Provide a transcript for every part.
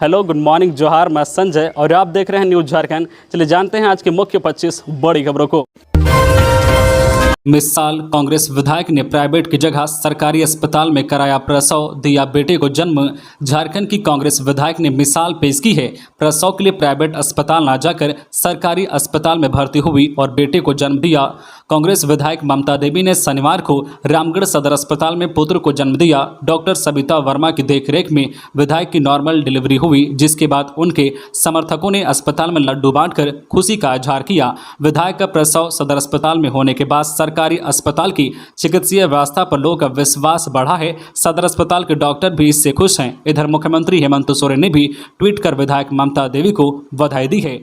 Hello, good morning, जोहार। मैं संजय और आप देख रहे हैं न्यूज़ झारखंड। चलिए जानते हैं आज के मुख्य 25 बड़ी खबरों को। मिसाल, कांग्रेस विधायक ने प्राइवेट की जगह सरकारी अस्पताल में कराया प्रसव, दिया बेटे को जन्म। झारखंड की कांग्रेस विधायक ने मिसाल पेश की है। प्रसव के लिए प्राइवेट अस्पताल न जाकर सरकारी अस्पताल में भर्ती हुई और बेटे को जन्म दिया। कांग्रेस विधायक ममता देवी ने शनिवार को रामगढ़ सदर अस्पताल में पुत्र को जन्म दिया। डॉक्टर सबिता वर्मा की देखरेख में विधायक की नॉर्मल डिलीवरी हुई, जिसके बाद उनके समर्थकों ने अस्पताल में लड्डू बांटकर खुशी का इजहार किया। विधायक का प्रसव सदर अस्पताल में होने के बाद सरकारी अस्पताल की चिकित्सीय व्यवस्था पर लोगों का विश्वास बढ़ा है। सदर अस्पताल के डॉक्टर भी इससे खुश हैं। इधर मुख्यमंत्री हेमंत सोरेन ने भी ट्वीट कर विधायक ममता देवी को बधाई दी है।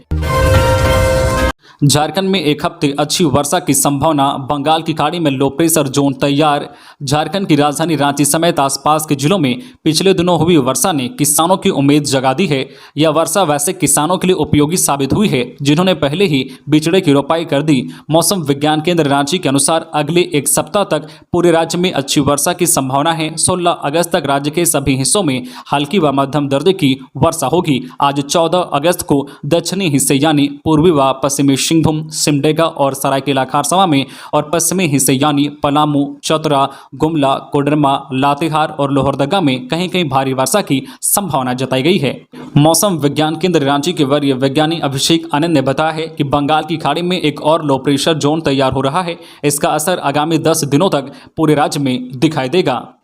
झारखंड में एक हफ्ते अच्छी वर्षा की संभावना, बंगाल की खाड़ी में लो प्रेशर जोन तैयार। झारखंड की राजधानी रांची समेत आसपास के जिलों में पिछले दिनों हुई वर्षा ने किसानों की उम्मीद जगा दी है। यह वर्षा वैसे किसानों के लिए उपयोगी साबित हुई है जिन्होंने पहले ही बिचड़े की रोपाई कर दी। मौसम विज्ञान केंद्र रांची के अनुसार अगले एक सप्ताह तक पूरे राज्य में अच्छी वर्षा की संभावना है। 16 अगस्त तक राज्य के सभी हिस्सों में हल्की व मध्यम दर्जे की वर्षा होगी। आज 14 अगस्त को दक्षिणी हिस्से यानी पूर्वी व पश्चिमी सिंहभूम, सिमडेगा और सरायकेला खरसावां में और पश्चिमी हिस्से यानी पलामू, चतरा, गुमला, कोडरमा, लातेहार और लोहरदगा में कहीं कहीं भारी वर्षा की संभावना जताई गई है। मौसम विज्ञान केंद्र रांची के वरीय वैज्ञानिक अभिषेक आनंद ने बताया है कि बंगाल की खाड़ी में एक और लो प्रेशर जोन तैयार हो रहा है। इसका असर आगामी 10 दिनों तक पूरे राज्य में दिखाई देगा।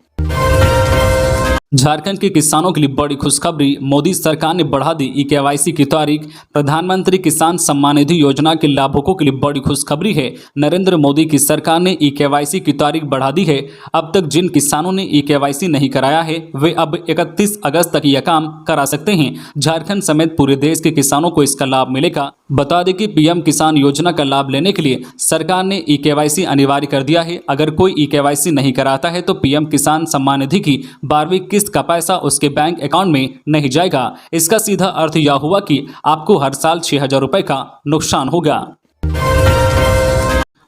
झारखंड के किसानों के लिए बड़ी खुशखबरी, मोदी सरकार ने बढ़ा दी ई-केवाईसी की तारीख। प्रधानमंत्री किसान सम्मान निधि योजना के लाभुकों के लिए बड़ी खुशखबरी है। नरेंद्र मोदी की सरकार ने ई-केवाईसी की तारीख बढ़ा दी है। अब तक जिन किसानों ने ई-केवाईसी नहीं कराया है वे अब 31 अगस्त तक यह काम करा सकते हैं। झारखंड समेत पूरे देश के किसानों को इसका लाभ मिलेगा। बता दें कि पीएम किसान योजना का लाभ लेने के लिए सरकार ने ई-केवाईसी अनिवार्य कर दिया है। अगर कोई ई-केवाईसी नहीं कराता है तो पीएम किसान सम्मान निधि की 12वीं किस्त का पैसा उसके बैंक अकाउंट में नहीं जाएगा। इसका सीधा अर्थ यह हुआ कि आपको हर साल 6,000 रुपए का नुकसान होगा।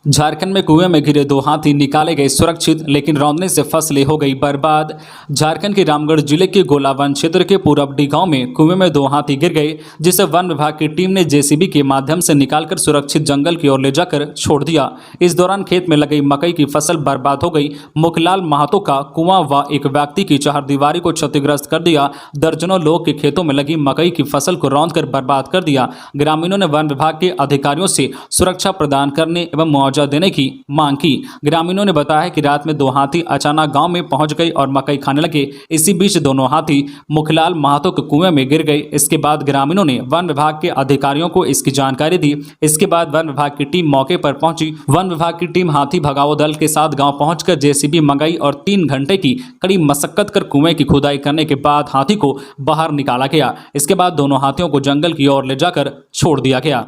झारखंड में कुएं में गिरे 2 हाथी निकाले गए सुरक्षित, लेकिन रौंदने से फसलें हो गई बर्बाद। झारखंड के रामगढ़ जिले के गोला वन क्षेत्र के पूरबडी गांव में कुएं में 2 हाथी गिर गए, जिसे वन विभाग की टीम ने जेसीबी के माध्यम से निकालकर सुरक्षित जंगल की ओर ले जाकर छोड़ दिया। इस दौरान खेत में लगी मकई की फसल बर्बाद हो गई। मुखलाल महातो का कुआं व एक व्यक्ति की चहारदीवारी को क्षतिग्रस्त कर दिया। दर्जनों लोग के खेतों में लगी मकई की फसल को रौंद कर बर्बाद कर दिया। ग्रामीणों ने वन विभाग के अधिकारियों से सुरक्षा प्रदान करने एवं मुआवजा देने की मांग की। ग्रामीणों ने बताया कि रात में 2 हाथी अचानक गांव में पहुंच गए और मकई खाने लगे। इसी बीच दोनों हाथी मुखलाल महातो के कुएं में गिर गए। इसके बाद ग्रामीणों ने वन विभाग के अधिकारियों को इसकी जानकारी दी। इसके बाद वन विभाग की टीम मौके पर पहुंची। वन विभाग की टीम हाथी भगाओ दल के साथ गांव पहुंचकर जेसीबी मंगाई और 3 घंटे की कड़ी मशक्कत कर कुएं की खुदाई करने के बाद हाथी को बाहर निकाला गया। इसके बाद दोनों हाथियों को जंगल की ओर ले जाकर छोड़ दिया गया।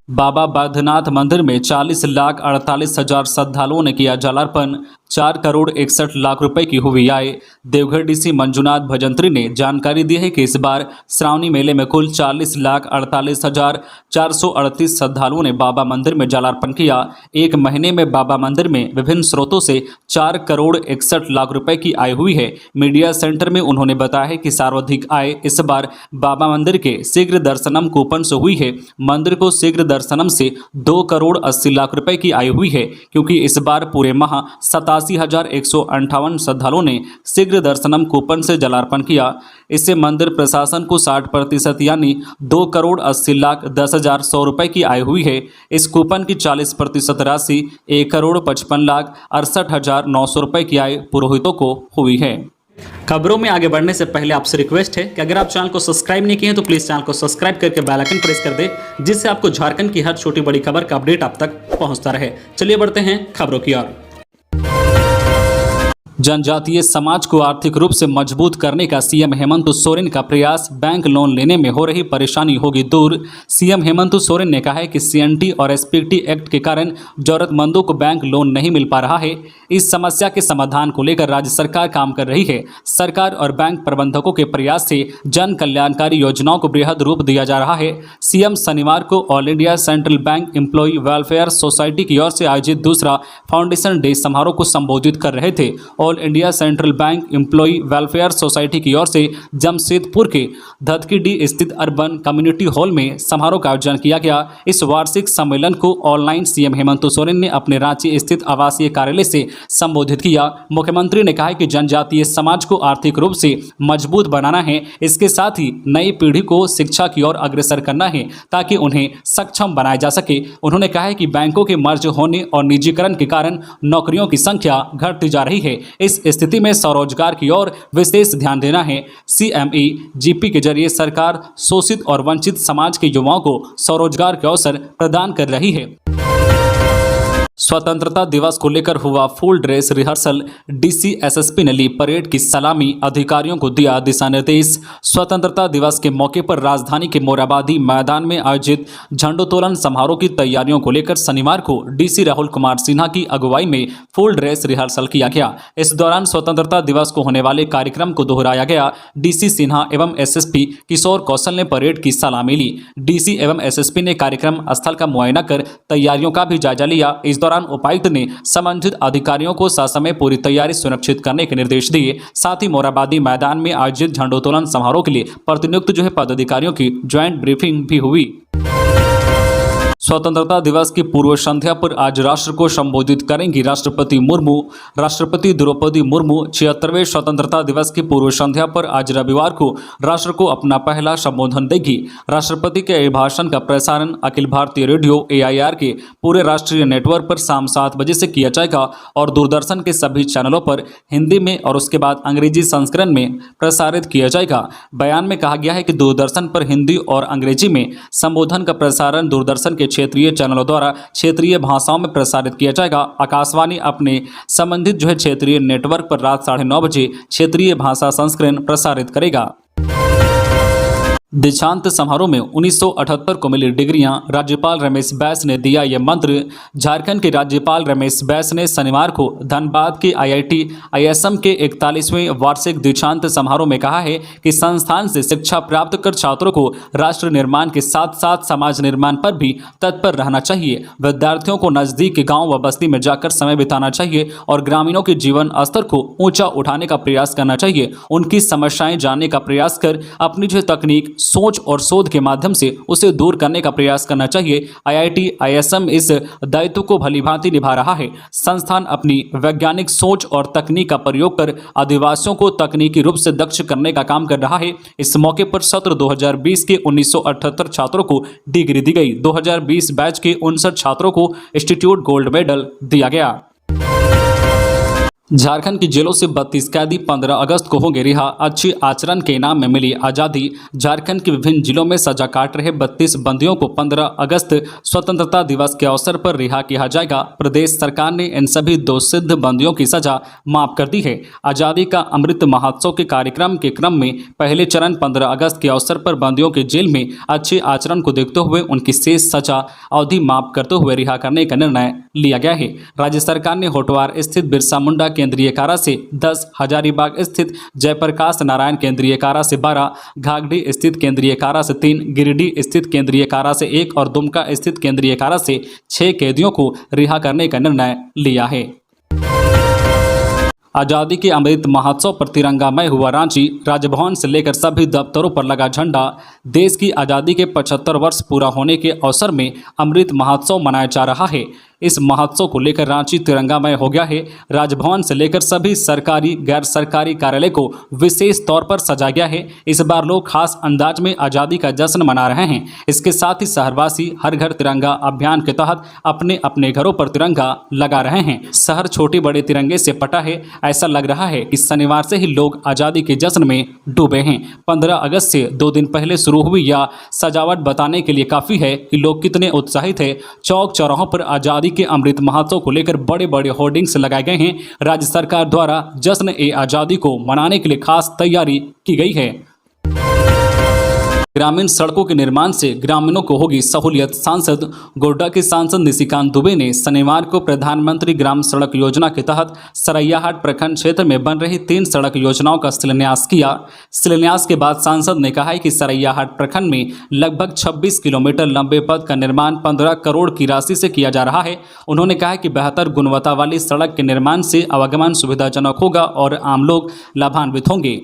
बाबा बैद्यनाथ मंदिर में 40,48,000 श्रद्धालुओं ने किया जलार्पण। 4 करोड़ 61 लाख रुपए की हुई आय। देवघर डीसी मंजुनाथ भजंत्री ने जानकारी दी है कि इस बार श्रावणी मेले में कुल 40,48,438 श्रद्धालुओं ने बाबा मंदिर में जलार्पण किया। एक महीने में बाबा मंदिर में विभिन्न स्रोतों से 4 करोड़ 61 लाख रुपए की आय हुई है। मीडिया सेंटर में उन्होंने बताया है कि सर्वाधिक आय इस बार बाबा मंदिर के शीघ्र दर्शनम कूपन से हुई है। मंदिर को शीघ्र दर्शनम से 2 करोड़ 80 लाख रुपए की आय हुई है, क्योंकि इस बार पूरे माह 87,158 श्रद्धालुओं ने शीघ्र दर्शनम कूपन से जलार्पण किया। इससे मंदिर प्रशासन को 60% यानी 2 करोड़ 80,10,100 रुपए की आय हुई है। इस कूपन की 40% राशि 1 करोड़ 55,68,900 रुपए की आय पुरोहितों को हुई है। खबरों में आगे बढ़ने से पहले आपसे रिक्वेस्ट है कि अगर आप चैनल को सब्सक्राइब नहीं किए हैं तो प्लीज़ चैनल को सब्सक्राइब करके बेल आइकन प्रेस कर दें, जिससे आपको झारखंड की हर छोटी बड़ी खबर का अपडेट आप तक पहुंचता रहे। चलिए बढ़ते हैं खबरों की ओर। जनजातीय समाज को आर्थिक रूप से मजबूत करने का सीएम हेमंत सोरेन का प्रयास, बैंक लोन लेने में हो रही परेशानी होगी दूर। सीएम हेमंत सोरेन ने कहा है कि सीएनटी और एसपीटी एक्ट के कारण जरूरतमंदों को बैंक लोन नहीं मिल पा रहा है। इस समस्या के समाधान को लेकर राज्य सरकार काम कर रही है। सरकार और बैंक प्रबंधकों के प्रयास से जन कल्याणकारी योजनाओं को बृहद रूप दिया जा रहा है। सीएम शनिवार को All India Central Bank employee welfare society की ओर से आयोजित दूसरा फाउंडेशन डे समारोह को संबोधित कर रहे थे। All India Central Bank employee welfare society की ओर से जमशेदपुर के धतकीडी स्थित अर्बन कम्युनिटी हॉल में समारोह का आयोजन किया गया। इस वार्षिक सम्मेलन को ऑनलाइन सीएम हेमंत सोरेन ने अपने रांची स्थित आवासीय कार्यालय से संबोधित किया। मुख्यमंत्री ने कहा कि जनजातीय समाज को आर्थिक रूप से मजबूत बनाना है, इसके साथ ही नई पीढ़ी को शिक्षा की ओर अग्रसर करना है ताकि उन्हें सक्षम बनाया जा सके। उन्होंने कहा है कि बैंकों के मर्ज होने और निजीकरण के कारण नौकरियों की संख्या घटती जा रही है। इस स्थिति में स्वरोजगार की ओर विशेष ध्यान देना है। CME GP के जरिए सरकार शोषित और वंचित समाज के युवाओं को स्वरोजगार के अवसर प्रदान कर रही है। स्वतंत्रता दिवस को लेकर हुआ full dress rehearsal. DC SSP ने ली परेड की सलामी, अधिकारियों को दिया दिशा निर्देश। स्वतंत्रता दिवस के मौके पर राजधानी के मोराबादी मैदान में आयोजित झंडोत्तोलन समारोह की तैयारियों को लेकर शनिवार को DC राहुल कुमार सिन्हा की अगुवाई में फुल ड्रेस रिहर्सल किया गया। इस दौरान स्वतंत्रता दिवस को होने वाले कार्यक्रम को दोहराया गया। DC सिन्हा एवं SSP किशोर कौशल ने परेड की सलामी ली। DC एवं SSP ने कार्यक्रम स्थल का मुआयना कर तैयारियों का भी जायजा लिया। इस दौरान उपायुक्त ने संबंधित अधिकारियों को ससमय पूरी तैयारी सुनिश्चित करने के निर्देश दिए। साथ ही मोराबादी मैदान में आयोजित झंडोत्तोलन समारोह के लिए प्रतिनियुक्त पदाधिकारियों की ज्वाइंट ब्रीफिंग भी हुई। स्वतंत्रता दिवस की पूर्व संध्या पर आज राष्ट्र को संबोधित करेंगी राष्ट्रपति मुर्मू। राष्ट्रपति द्रौपदी मुर्मू 76वें स्वतंत्रता दिवस की पूर्व संध्या पर आज रविवार को राष्ट्र को अपना पहला संबोधन देगी। राष्ट्रपति के अभिभाषण का प्रसारण अखिल भारतीय रेडियो AIR के पूरे राष्ट्रीय नेटवर्क पर शाम 7 बजे से किया जाएगा और दूरदर्शन के सभी चैनलों पर हिंदी में और उसके बाद अंग्रेजी संस्करण में प्रसारित किया जाएगा। बयान में कहा गया है कि दूरदर्शन पर हिंदी और अंग्रेजी में संबोधन का प्रसारण दूरदर्शन के क्षेत्रीय चैनलों द्वारा क्षेत्रीय भाषाओं में प्रसारित किया जाएगा। आकाशवाणी अपने संबंधित क्षेत्रीय नेटवर्क पर रात 9:30 बजे क्षेत्रीय भाषा संस्करण प्रसारित करेगा। दीक्षांत समारोह में 1978 को मिली डिग्रियां, राज्यपाल रमेश बैस ने दिया ये मंत्र। झारखंड के राज्यपाल रमेश बैस ने शनिवार को धनबाद के IIT ISM के 41वें वार्षिक दीक्षांत समारोह में कहा है कि संस्थान से शिक्षा प्राप्त कर छात्रों को राष्ट्र निर्माण के साथ साथ समाज निर्माण पर भी तत्पर रहना चाहिए। विद्यार्थियों को नजदीक के गाँव व बस्ती में जाकर समय बिताना चाहिए और ग्रामीणों के जीवन स्तर को ऊंचा उठाने का प्रयास करना चाहिए। उनकी समस्याएं जानने का प्रयास कर अपनी तकनीक, सोच और शोध के माध्यम से उसे दूर करने का प्रयास करना चाहिए। IIT ISM इस दायित्व को भलीभांति निभा रहा है। संस्थान अपनी वैज्ञानिक सोच और तकनीक का प्रयोग कर आदिवासियों को तकनीकी रूप से दक्ष करने का काम कर रहा है। इस मौके पर सत्र 2020 के 1978 छात्रों को डिग्री दी गई। 2020 बैच के 59 छात्रों को इंस्टीट्यूट गोल्ड मेडल दिया गया। झारखंड की जेलों से 32 कैदी 15 अगस्त को होंगे रिहा। अच्छे आचरण के इनाम में मिली आज़ादी। झारखंड के विभिन्न जिलों में सजा काट रहे 32 बंदियों को 15 अगस्त स्वतंत्रता दिवस के अवसर पर रिहा किया जाएगा। प्रदेश सरकार ने इन सभी दोषित बंदियों की सजा माफ कर दी है। आज़ादी का अमृत महोत्सव के कार्यक्रम के क्रम में पहले चरण 15 अगस्त के अवसर पर बंदियों के जेल में अच्छे आचरण को देखते हुए उनकी शेष सजा अवधि माफ करते हुए रिहा करने का निर्णय लिया गया है। राज्य सरकार ने होटवार स्थित बिरसा मुंडा केंद्रीय कारा से 10, हजारीबाग स्थित जयप्रकाश नारायण केंद्रीय कारा से 12, घाघडी स्थित केंद्रीय कारा से 3, गिरिडीह स्थित केंद्रीय कारा से 1 और दुमका स्थित केंद्रीय कारा से 6 कैदियों को रिहा करने का निर्णय लिया है। आज़ादी के अमृत महोत्सव पर तिरंगामय हुआ रांची। राजभवन से लेकर सभी दफ्तरों पर लगा झंडा। देश की आज़ादी के 75 वर्ष पूरा होने के अवसर में अमृत महोत्सव मनाया जा रहा है। इस महोत्सव को लेकर रांची तिरंगामय हो गया है। राजभवन से लेकर सभी सरकारी गैर सरकारी कार्यालय को विशेष तौर पर सजाया गया है। इस बार लोग खास अंदाज में आज़ादी का जश्न मना रहे हैं। इसके साथ ही शहरवासी हर घर तिरंगा अभियान के तहत अपने अपने घरों पर तिरंगा लगा रहे हैं। शहर छोटे बड़े तिरंगे से पटा है। ऐसा लग रहा है कि शनिवार से ही लोग आज़ादी के जश्न में डूबे हैं। 15 अगस्त से 2 दिन पहले शुरू हुई यह सजावट बताने के लिए काफ़ी है कि लोग कितने उत्साहित हैं। चौक चौराहों पर आज़ादी के अमृत महोत्सव को लेकर बड़े बड़े होर्डिंग्स लगाए गए हैं। राज्य सरकार द्वारा जश्न ए आज़ादी को मनाने के लिए खास तैयारी की गई है। ग्रामीण सड़कों के निर्माण से ग्रामीणों को होगी सहूलियत। सांसद गोड्डा के सांसद निशिकांत दुबे ने शनिवार को प्रधानमंत्री ग्राम सड़क योजना के तहत सरैयाहाट प्रखंड क्षेत्र में बन रही 3 सड़क योजनाओं का शिलान्यास किया। शिलान्यास के बाद सांसद ने कहा कि सरैयाहाट प्रखंड में लगभग 26 किलोमीटर लंबे पथ का निर्माण 15 करोड़ की राशि से किया जा रहा है। उन्होंने कहा कि बेहतर गुणवत्ता वाली सड़क के निर्माण से आवागमन सुविधाजनक होगा और आम लोग लाभान्वित होंगे।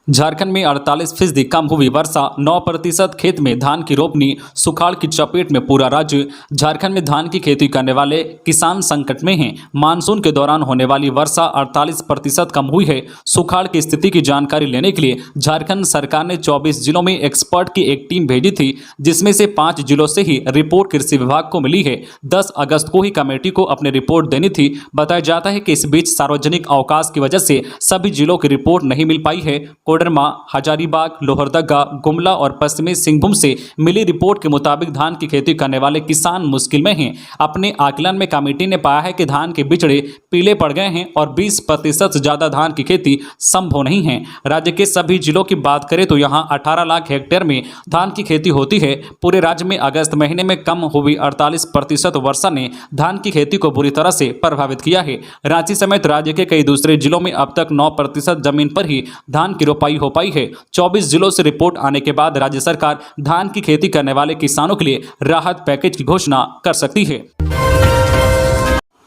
झारखंड में 48% कम हुई वर्षा, 9% खेत में धान की रोपनी, सुखाड़ की चपेट में पूरा राज्य। झारखंड में धान की खेती करने वाले किसान संकट में हैं। मानसून के दौरान होने वाली वर्षा 48% कम हुई है। सुखाड़ की स्थिति की जानकारी लेने के लिए झारखंड सरकार ने 24 जिलों में एक्सपर्ट की एक टीम भेजी थी, जिसमें से 5 जिलों से ही रिपोर्ट कृषि विभाग को मिली है। 10 अगस्त को ही कमेटी को अपनी रिपोर्ट देनी थी। बताया जाता है कि इस बीच सार्वजनिक अवकाश की वजह से सभी जिलों की रिपोर्ट नहीं मिल पाई है। कोडरमा, हजारीबाग, लोहरदगा, गुमला और पश्चिमी सिंहभूम से मिली रिपोर्ट के मुताबिक धान की खेती करने वाले किसान मुश्किल में हैं। अपने आकलन में कमेटी ने पाया है कि धान के बिचड़े पीले पड़ गए हैं और 20% से ज्यादा धान की खेती संभव नहीं है। राज्य के सभी जिलों की बात करें तो यहां 18 लाख हेक्टेयर में धान की खेती होती है। पूरे राज्य में अगस्त महीने में कम हुई 48% वर्षा ने धान की खेती को बुरी तरह से प्रभावित किया है। रांची समेत राज्य के कई दूसरे जिलों में अब तक 9% जमीन पर ही धान की रोपाई हो पाई है। 24 जिलों से रिपोर्ट आने के बाद राज्य सरकार धान की खेती करने वाले किसानों के लिए राहत पैकेज की घोषणा कर सकती है।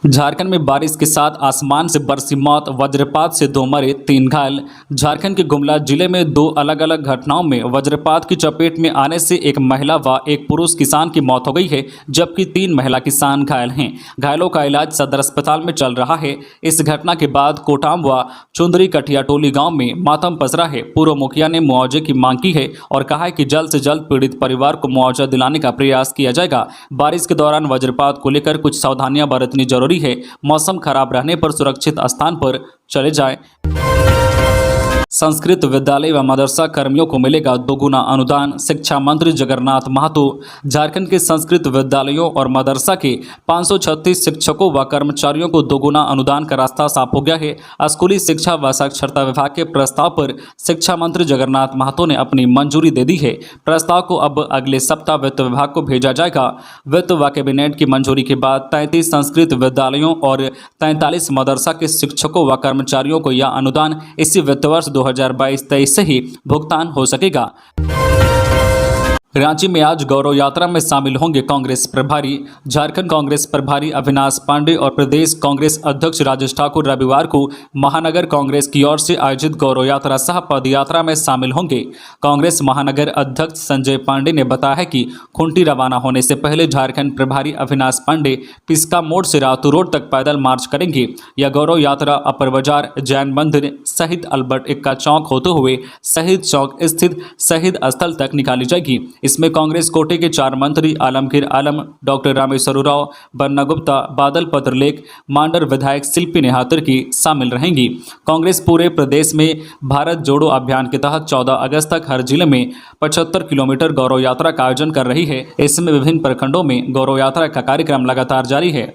झारखंड में बारिश के साथ आसमान से बरसी मौत, वज्रपात से 2 मरे 3 घायल। झारखंड के गुमला जिले में 2 अलग अलग घटनाओं में वज्रपात की चपेट में आने से एक महिला व एक पुरुष किसान की मौत हो गई है, जबकि 3 महिला किसान घायल हैं। घायलों का इलाज सदर अस्पताल में चल रहा है। इस घटना के बाद कोटाम व चुंदरी कठियाटोली गाँव में मातम पसरा है। पूर्व मुखिया ने मुआवजे की मांग की है और कहा है कि जल्द से जल्द पीड़ित परिवार को मुआवजा दिलाने का प्रयास किया जाएगा। बारिश के दौरान वज्रपात को लेकर कुछ सावधानियां बरतनी जरूरी है। मौसम खराब रहने पर सुरक्षित स्थान पर चले जाएं। संस्कृत विद्यालय व मदरसा कर्मियों को मिलेगा 2 गुना अनुदान। शिक्षा मंत्री जगन्नाथ महतो। झारखंड के संस्कृत विद्यालयों और मदरसा के 536 शिक्षकों व कर्मचारियों को 2 गुना अनुदान का रास्ता साफ हो गया है। स्कूली शिक्षा व साक्षरता विभाग के प्रस्ताव पर शिक्षा मंत्री जगन्नाथ महतो ने अपनी मंजूरी दे दी है। प्रस्ताव को अब अगले सप्ताह वित्त विभाग को भेजा जाएगा। वित्त व कैबिनेट की मंजूरी के बाद 33 संस्कृत विद्यालयों और 43 मदरसा के शिक्षकों व कर्मचारियों को यह अनुदान इसी वित्त वर्ष 2022-23 से ही भुगतान हो सकेगा। रांची में आज गौरव यात्रा में शामिल होंगे कांग्रेस प्रभारी। झारखंड कांग्रेस प्रभारी अविनाश पांडे और प्रदेश कांग्रेस अध्यक्ष राजेश ठाकुर रविवार को महानगर कांग्रेस की ओर से आयोजित गौरव यात्रा सह पद यात्रा में शामिल होंगे। कांग्रेस महानगर अध्यक्ष संजय पांडे ने बताया है कि खूंटी रवाना होने से पहले झारखंड प्रभारी अविनाश पांडे पिस्का मोड़ से रातू रोड तक पैदल मार्च करेंगे। यह गौरव यात्रा अपर बाजार, जैन मंदिर, शहीद अल्बर्ट एक्का चौक होते हुए शहीद चौक स्थित शहीद स्थल तक निकाली जाएगी। इसमें कांग्रेस कोटे के 4 मंत्री आलमगीर आलम, डॉक्टर रामेश्वर उरांव, बन्ना गुप्ता, बादल पत्रलेख, मांडर विधायक शिल्पी नेहातर की शामिल रहेंगी। कांग्रेस पूरे प्रदेश में भारत जोड़ो अभियान के तहत 14 अगस्त तक हर जिले में 75 किलोमीटर गौरव यात्रा का आयोजन कर रही है। इसमें विभिन्न प्रखंडों में गौरव यात्रा का कार्यक्रम लगातार जारी है।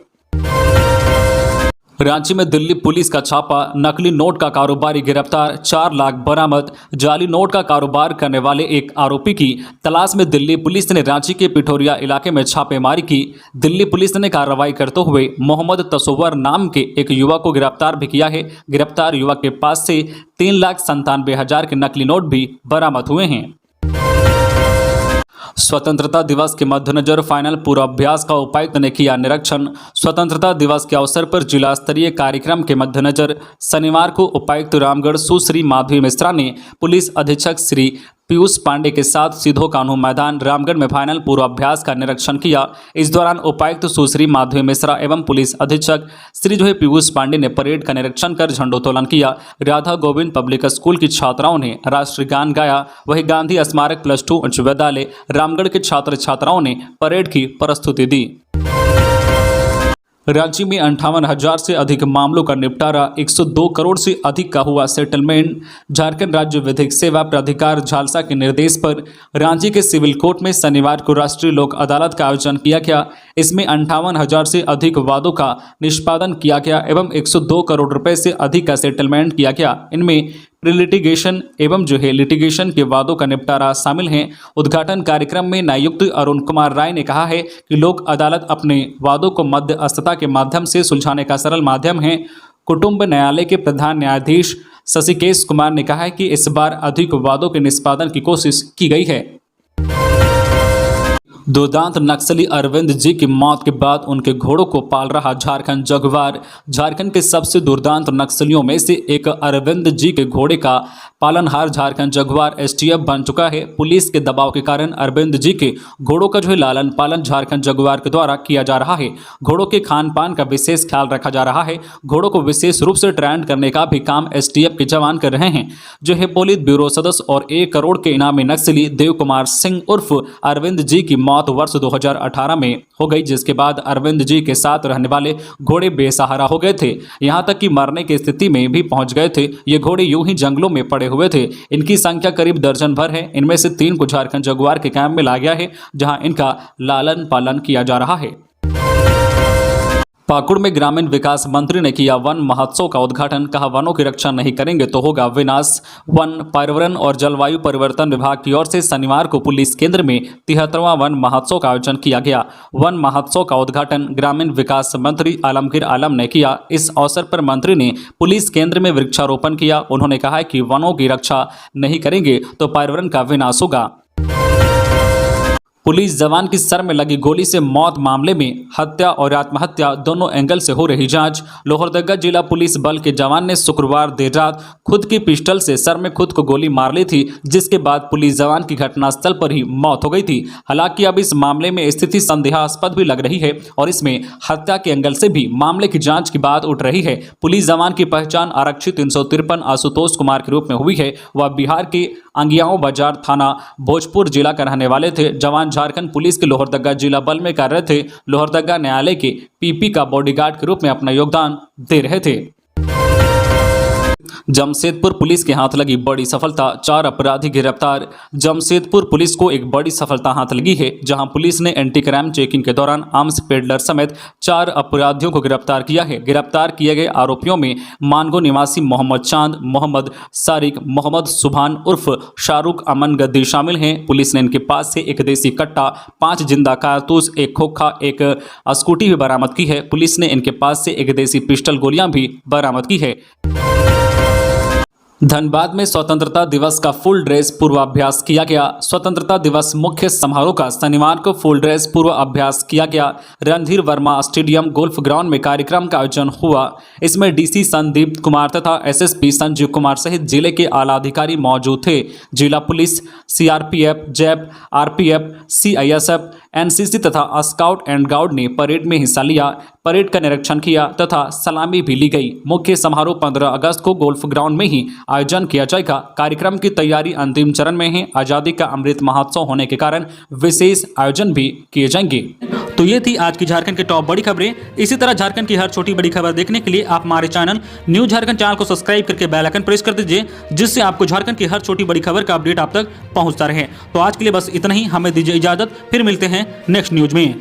रांची में दिल्ली पुलिस का छापा, नकली नोट का कारोबारी गिरफ्तार, 4 लाख बरामद। जाली नोट का कारोबार करने वाले एक आरोपी की तलाश में दिल्ली पुलिस ने रांची के पिठोरिया इलाके में छापेमारी की। दिल्ली पुलिस ने कार्रवाई करते हुए मोहम्मद तसोवर नाम के एक युवक को गिरफ्तार भी किया है। गिरफ्तार युवक के पास से 3,97,000 के नकली नोट भी बरामद हुए हैं। स्वतंत्रता दिवस के मद्देनजर फाइनल पूर्वाभ्यास का उपायुक्त ने किया निरीक्षण। स्वतंत्रता दिवस के अवसर पर जिला स्तरीय कार्यक्रम के मद्देनजर शनिवार को उपायुक्त रामगढ़ सुश्री माधवी मिश्रा ने पुलिस अधीक्षक श्री पीयूष पांडे के साथ सीधो कान्हू मैदान रामगढ़ में फाइनल पूर्वाभ्यास का निरीक्षण किया। इस दौरान उपायुक्त सुश्री माधवी मिश्रा एवं पुलिस अधीक्षक श्री पीयूष पांडे ने परेड का निरीक्षण कर झंडोत्तोलन किया। राधा गोविंद पब्लिक स्कूल की छात्राओं ने राष्ट्रीय गान गाया। वहीं गांधी स्मारक +2 उच्च विद्यालय रामगढ़ के छात्र छात्राओं ने परेड की प्रस्तुति दी। रांची में 58,000 से अधिक मामलों का निपटारा, 102 करोड़ से अधिक का हुआ सेटलमेंट। झारखंड राज्य विधिक सेवा प्राधिकार झालसा के निर्देश पर रांची के सिविल कोर्ट में शनिवार को राष्ट्रीय लोक अदालत का आयोजन किया गया। इसमें 58,000 से अधिक वादों का निष्पादन किया गया एवं 102 करोड़ रुपए से अधिक का सेटलमेंट किया गया। इनमें प्री लिटिगेशन एवं जो है लिटिगेशन के वादों का निपटारा शामिल हैं। उद्घाटन कार्यक्रम में न्यायायुक्त अरुण कुमार राय ने कहा है कि लोक अदालत अपने वादों को मध्यस्थता के माध्यम से सुलझाने का सरल माध्यम है। कुटुंब न्यायालय के प्रधान न्यायाधीश शशिकेश कुमार ने कहा है कि इस बार अधिक वादों के निष्पादन की कोशिश की गई है। दुर्दांत नक्सली अरविंद जी की मौत के बाद उनके घोड़ों को पाल रहा झारखंड जगुआर। झारखंड के सबसे दुर्दांत नक्सलियों में से एक अरविंद जी के घोड़े का पालनहार झारखंड जगुआर एसटीएफ बन चुका है। पुलिस के दबाव के कारण अरविंद जी के घोड़ों का जो है लालन पालन झारखंड जगुआर के द्वारा किया जा रहा है। घोड़ों के खान पान का विशेष ख्याल रखा जा रहा है। घोड़ों को विशेष रूप से ट्रेंड करने का भी काम एसटीएफ के जवान कर रहे हैं। जो है पोलित ब्यूरो सदस्य और 1 करोड़ के इनामी नक्सली देव कुमार सिंह उर्फ अरविंद जी की मौत वर्ष 2018 में हो गई, जिसके बाद अरविंद जी के साथ रहने वाले घोड़े बेसहारा हो गए थे, यहां तक कि मरने की स्थिति में भी पहुंच गए थे। ये घोड़े यूं ही जंगलों में पड़े हुए थे। इनकी संख्या करीब दर्जन भर है। इनमें से 3 को झारखंड जगुआर के कैंप में लाया गया है, जहां इनका लालन पालन किया जा रहा है। पाकुड़ में ग्रामीण विकास मंत्री ने किया वन महोत्सव का उद्घाटन। कहा, वनों की रक्षा नहीं करेंगे तो होगा विनाश। वन, पर्यावरण और जलवायु परिवर्तन विभाग की ओर से शनिवार को पुलिस केंद्र में 73वां वन महोत्सव का आयोजन किया गया। वन महोत्सव का उद्घाटन ग्रामीण विकास मंत्री आलमगीर आलम ने किया। इस अवसर पर मंत्री ने पुलिस केंद्र में वृक्षारोपण किया। उन्होंने कहा कि वनों की रक्षा नहीं करेंगे तो पर्यावरण का विनाश होगा। पुलिस जवान की सर में लगी गोली से मौत मामले में हत्या और आत्महत्या दोनों एंगल से हो रही जांच। लोहरदगा जिला पुलिस बल के जवान ने शुक्रवार देर रात खुद की पिस्टल से सर में खुद को गोली मार ली थी, जिसके बाद पुलिस जवान की घटनास्थल पर ही मौत हो गई थी। हालांकि अब इस मामले में स्थिति संदेहास्पद भी लग रही है और इसमें हत्या के एंगल से भी मामले की जाँच की बात उठ रही है। पुलिस जवान की पहचान आरक्षी 353 आशुतोष कुमार के रूप में हुई है। वह बिहार के अंगियाओं बाजार थाना भोजपुर जिला का रहने वाले थे। जवान झारखंड पुलिस के लोहरदगा जिला बल में कार्यरत थे। लोहरदगा न्यायालय के पीपी का बॉडीगार्ड के रूप में अपना योगदान दे रहे थे। जमशेदपुर पुलिस के हाथ लगी बड़ी सफलता, 4 अपराधी गिरफ्तार। जमशेदपुर पुलिस को एक बड़ी सफलता हाथ लगी है, जहां पुलिस ने एंटी क्राइम चेकिंग के दौरान आर्म्स पेडलर समेत 4 अपराधियों को गिरफ्तार किया है। गिरफ्तार किए गए आरोपियों में मानगो निवासी मोहम्मद चांद, मोहम्मद सारिक, मोहम्मद सुभान उर्फ शाहरुख अमन गद्दी शामिल हैं। पुलिस ने इनके पास से एक देसी कट्टा, 5 जिंदा कारतूस, एक खोखा, एक स्कूटी भी बरामद की है। पुलिस ने इनके पास से एक देसी पिस्टल गोलियां भी बरामद की है। धनबाद में स्वतंत्रता दिवस का फुल ड्रेस पूर्वाभ्यास किया गया। स्वतंत्रता दिवस मुख्य समारोह का शनिवार को फुल ड्रेस पूर्वाभ्यास किया गया। Randhir Verma stadium golf ground में कार्यक्रम का आयोजन हुआ। इसमें डीसी संदीप कुमार तथा एसएसपी संजीव कुमार सहित जिले के आला अधिकारी मौजूद थे। जिला police, CRPF, JAP, RPF, CISF, NCC तथा स्काउट एंड गाइड ने परेड में हिस्सा लिया। परेड का निरीक्षण किया तथा सलामी भी ली गई। मुख्य समारोह 15 अगस्त को गोल्फ ग्राउंड में ही आयोजन किया जाएगा। कार्यक्रम की तैयारी अंतिम चरण में है। आज़ादी का अमृत महोत्सव होने के कारण विशेष आयोजन भी किए जाएंगे। तो ये थी आज की झारखंड की टॉप बड़ी खबरें। इसी तरह झारखंड की हर छोटी बड़ी खबर देखने के लिए आप हमारे चैनल न्यूज झारखंड चैनल को सब्सक्राइब करके बेल आइकन प्रेस कर दीजिए, जिससे आपको झारखंड की हर छोटी बड़ी खबर का अपडेट आप तक पहुंचता रहे। तो आज के लिए बस इतना ही। हमें दीजिए इजाजत, फिर मिलते हैं नेक्स्ट न्यूज में।